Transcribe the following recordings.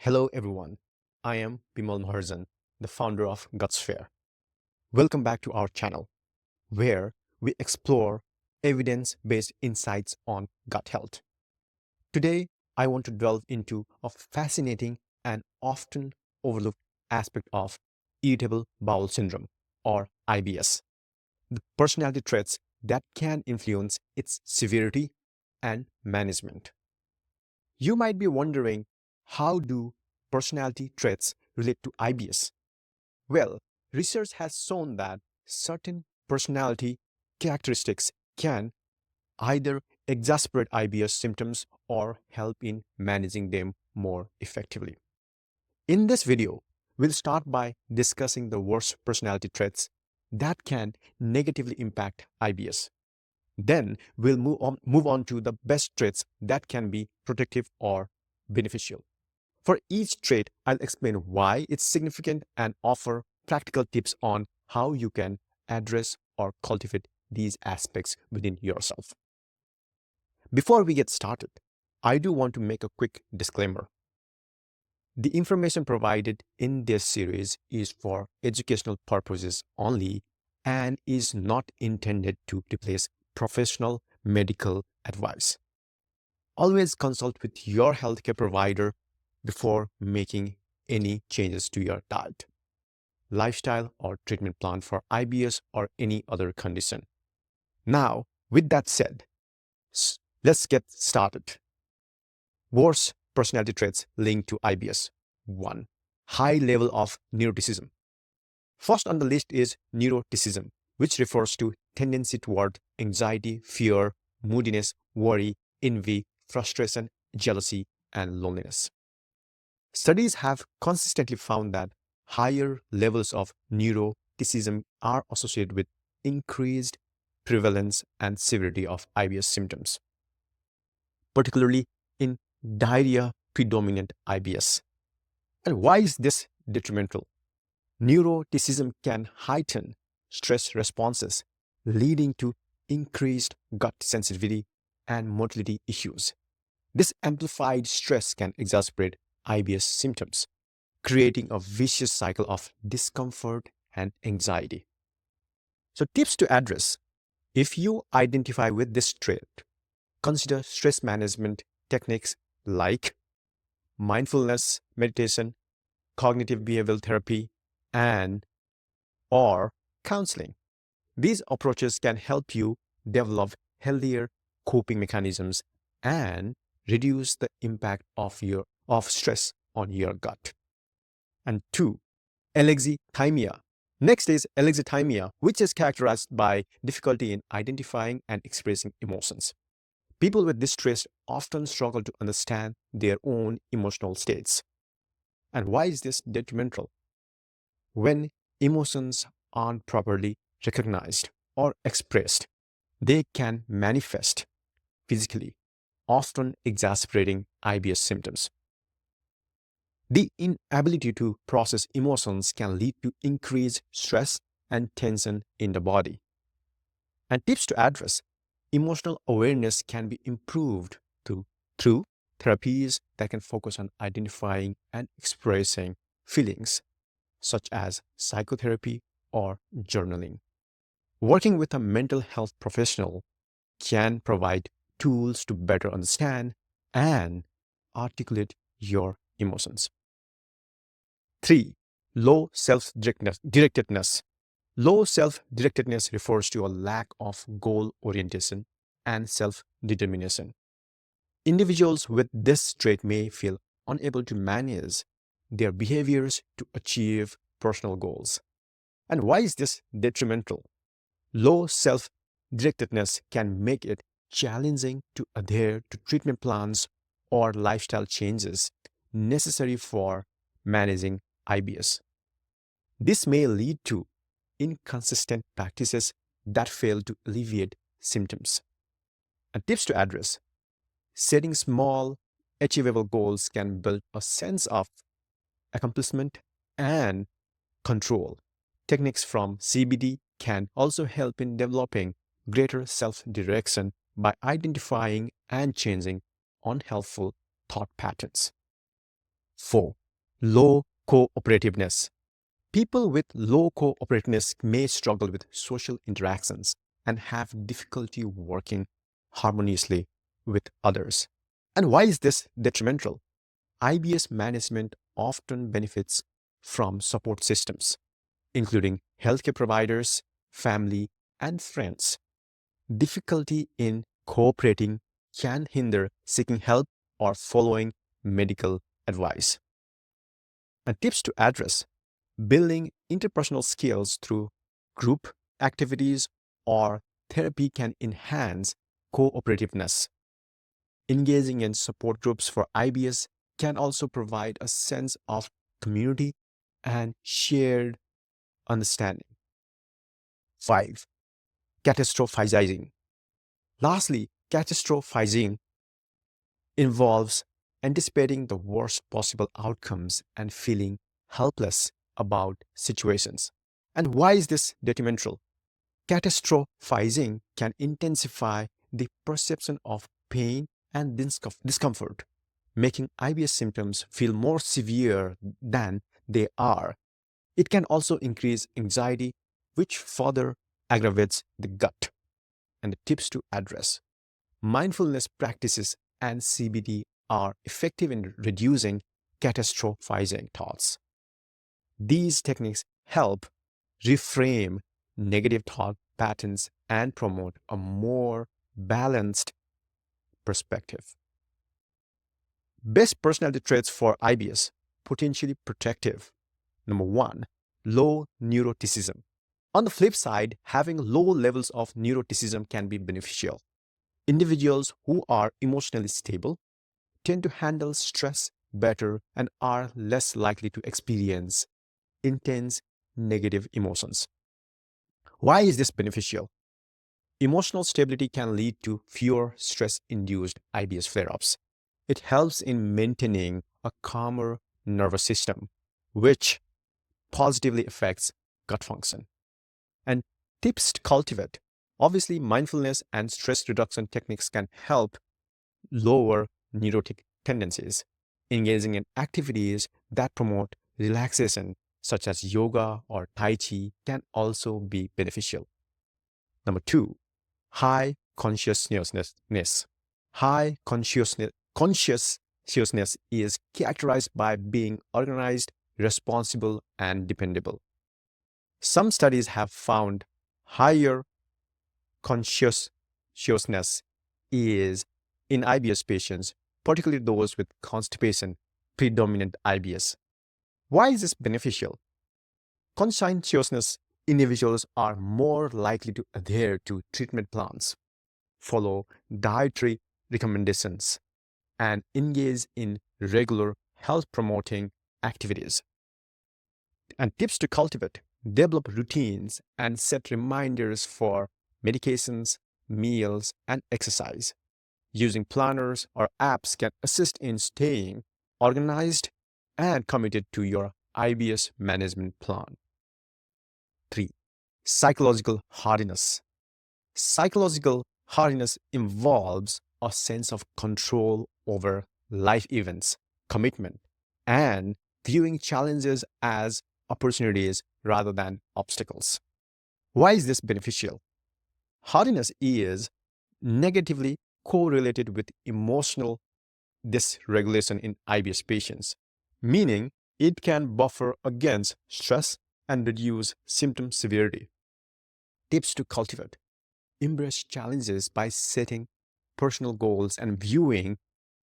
Hello everyone, I am Bimal Maharjan, the founder of Gutsphere. Welcome back to our channel, where we explore evidence-based insights on gut health. Today, I want to delve into a fascinating and often overlooked aspect of irritable bowel syndrome, or IBS, the personality traits that can influence its severity and management. You might be wondering, how do personality traits relate to IBS? Well, research has shown that certain personality characteristics can either exacerbate IBS symptoms or help in managing them more effectively. In this video, we'll start by discussing the worst personality traits that can negatively impact IBS. Then we'll move on to the best traits that can be protective or beneficial. For each trait, I'll explain why it's significant and offer practical tips on how you can address or cultivate these aspects within yourself. Before we get started, I do want to make a quick disclaimer. The information provided in this series is for educational purposes only and is not intended to replace professional medical advice. Always consult with your healthcare provider before making any changes to your diet, lifestyle, or treatment plan for IBS or any other condition. Now, with that said, let's get started. Worst personality traits linked to IBS. 1. High level of neuroticism. First on the list is neuroticism, which refers to tendency toward anxiety, fear, moodiness, worry, envy, frustration, jealousy, and loneliness. Studies have consistently found that higher levels of neuroticism are associated with increased prevalence and severity of IBS symptoms, particularly in diarrhea-predominant IBS. And why is this detrimental? Neuroticism can heighten stress responses, leading to increased gut sensitivity and motility issues. This amplified stress can exacerbate IBS symptoms, creating a vicious cycle of discomfort and anxiety. So, tips to address: if you identify with this trait, consider stress management techniques like mindfulness meditation, cognitive behavioral therapy, and or counseling. These approaches can help you develop healthier coping mechanisms and reduce the impact of stress on your gut. And 2, alexithymia. Next is alexithymia, which is characterized by difficulty in identifying and expressing emotions. People with this trait often struggle to understand their own emotional states. And why is this detrimental? When emotions aren't properly recognized or expressed, they can manifest physically, often exacerbating IBS symptoms. The inability to process emotions can lead to increased stress and tension in the body. And tips to address: emotional awareness can be improved through therapies that can focus on identifying and expressing feelings, such as psychotherapy or journaling. Working with a mental health professional can provide tools to better understand and articulate your emotions. 3. Low self-directedness. Low self-directedness refers to a lack of goal orientation and self-determination. Individuals with this trait may feel unable to manage their behaviors to achieve personal goals. And why is this detrimental? Low self-directedness can make it challenging to adhere to treatment plans or lifestyle changes necessary for managing IBS. This may lead to inconsistent practices that fail to alleviate symptoms. And tips to address: setting small, achievable goals can build a sense of accomplishment and control. Techniques from CBD can also help in developing greater self-direction by identifying and changing unhelpful thought patterns. 4. Low cooperativeness. People with low cooperativeness may struggle with social interactions and have difficulty working harmoniously with others. And why is this detrimental? IBS management often benefits from support systems, including healthcare providers, family, and friends. Difficulty in cooperating can hinder seeking help or following medical advice. And tips to address: building interpersonal skills through group activities or therapy can enhance cooperativeness. Engaging in support groups for IBS can also provide a sense of community and shared understanding. 5. Catastrophizing. Lastly, catastrophizing involves anticipating the worst possible outcomes and feeling helpless about situations. And why is this detrimental? Catastrophizing can intensify the perception of pain and discomfort, making IBS symptoms feel more severe than they are. It can also increase anxiety, which further aggravates the gut. And the tips to address: mindfulness practices and CBD are effective in reducing catastrophizing thoughts. These techniques help reframe negative thought patterns and promote a more balanced perspective. Best personality traits for IBS: potentially protective. Number 1, low neuroticism. On the flip side, having low levels of neuroticism can be beneficial. Individuals who are emotionally stable tend to handle stress better and are less likely to experience intense negative emotions. Why is this beneficial? Emotional stability can lead to fewer stress-induced IBS flare-ups. It helps in maintaining a calmer nervous system, which positively affects gut function. And tips to cultivate: obviously, mindfulness and stress reduction techniques can help lower neurotic tendencies. Engaging in activities that promote relaxation, such as yoga or Tai Chi, can also be beneficial. Number 2, high conscientiousness. High conscientiousness is characterized by being organized, responsible, and dependable. Some studies have found higher conscientiousness is in IBS patients, particularly those with constipation predominant IBS. Why is this beneficial? Conscientiousness individuals are more likely to adhere to treatment plans, follow dietary recommendations, and engage in regular health-promoting activities. And tips to cultivate: develop routines and set reminders for medications, meals, and exercise. Using planners or apps can assist in staying organized and committed to your IBS management plan. 3. Psychological hardiness. Psychological hardiness involves a sense of control over life events, commitment, and viewing challenges as opportunities rather than obstacles. Why is this beneficial? Hardiness is negatively correlated with emotional dysregulation in IBS patients, meaning it can buffer against stress and reduce symptom severity. Tips to cultivate: embrace challenges by setting personal goals and viewing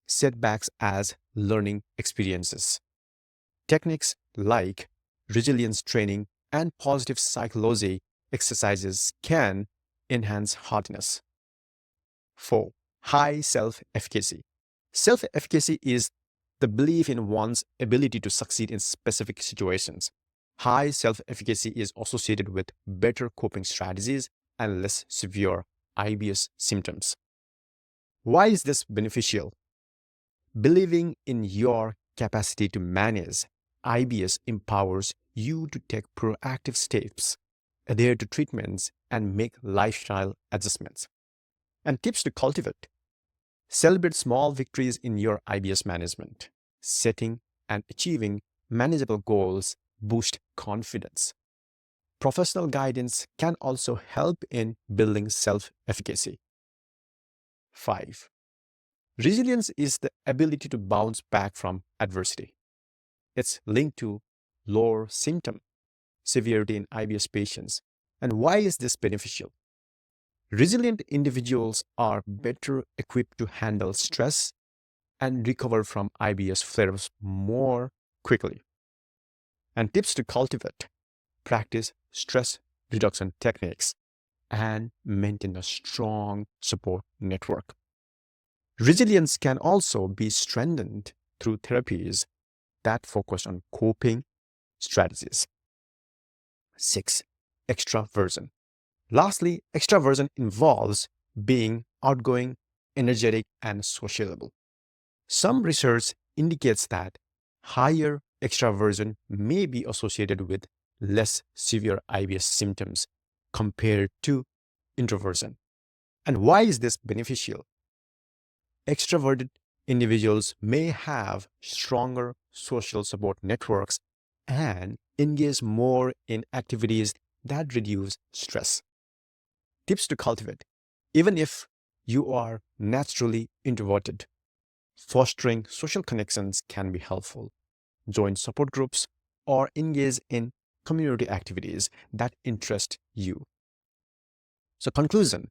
setbacks as learning experiences. Techniques like resilience training and positive psychology exercises can enhance hardiness. 4. High self-efficacy. Self-efficacy is the belief in one's ability to succeed in specific situations. High self-efficacy is associated with better coping strategies and less severe IBS symptoms. Why is this beneficial? Believing in your capacity to manage IBS empowers you to take proactive steps, adhere to treatments, and make lifestyle adjustments. And tips to cultivate: celebrate small victories in your IBS management. Setting and achieving manageable goals boost confidence. Professional guidance can also help in building self-efficacy. 5. Resilience is the ability to bounce back from adversity. It's linked to lower symptom severity in IBS patients. And why is this beneficial? Resilient individuals are better equipped to handle stress and recover from IBS flares more quickly. And tips to cultivate: practice stress reduction techniques and maintain a strong support network. Resilience can also be strengthened through therapies that focus on coping strategies. 6. Extraversion. Lastly, extraversion involves being outgoing, energetic, and sociable. Some research indicates that higher extraversion may be associated with less severe IBS symptoms compared to introversion. And why is this beneficial? Extroverted individuals may have stronger social support networks and engage more in activities that reduce stress. Tips to cultivate: even if you are naturally introverted, fostering social connections can be helpful. Join support groups or engage in community activities that interest you. So, conclusion: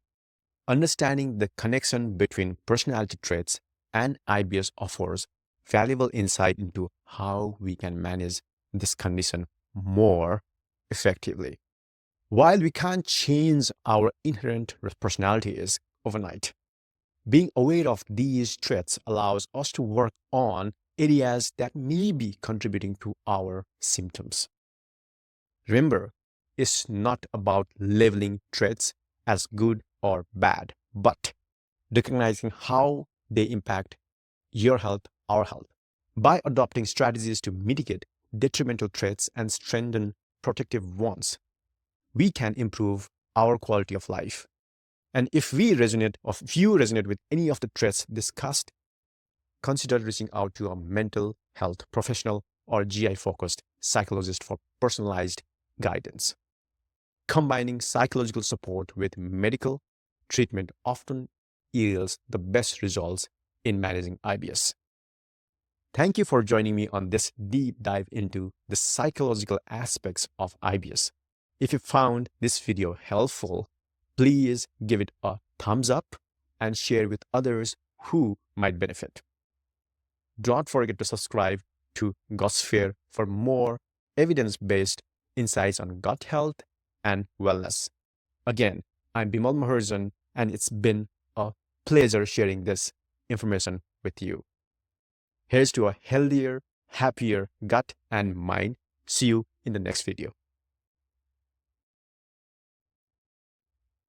understanding the connection between personality traits and IBS offers valuable insight into how we can manage this condition more effectively. While we can't change our inherent personalities overnight, being aware of these traits allows us to work on areas that may be contributing to our symptoms. Remember, it's not about labeling traits as good or bad, but recognizing how they impact your health, our health. By adopting strategies to mitigate detrimental traits and strengthen protective ones, we can improve our quality of life. And if you resonate with any of the traits discussed, consider reaching out to a mental health professional or GI-focused psychologist for personalized guidance. Combining psychological support with medical treatment often yields the best results in managing IBS. Thank you for joining me on this deep dive into the psychological aspects of IBS. If you found this video helpful, please give it a thumbs up and share with others who might benefit. Don't forget to subscribe to Gutsphere for more evidence-based insights on gut health and wellness. Again, I'm Bimal Maharjan, and it's been a pleasure sharing this information with you. Here's to a healthier, happier gut and mind. See you in the next video.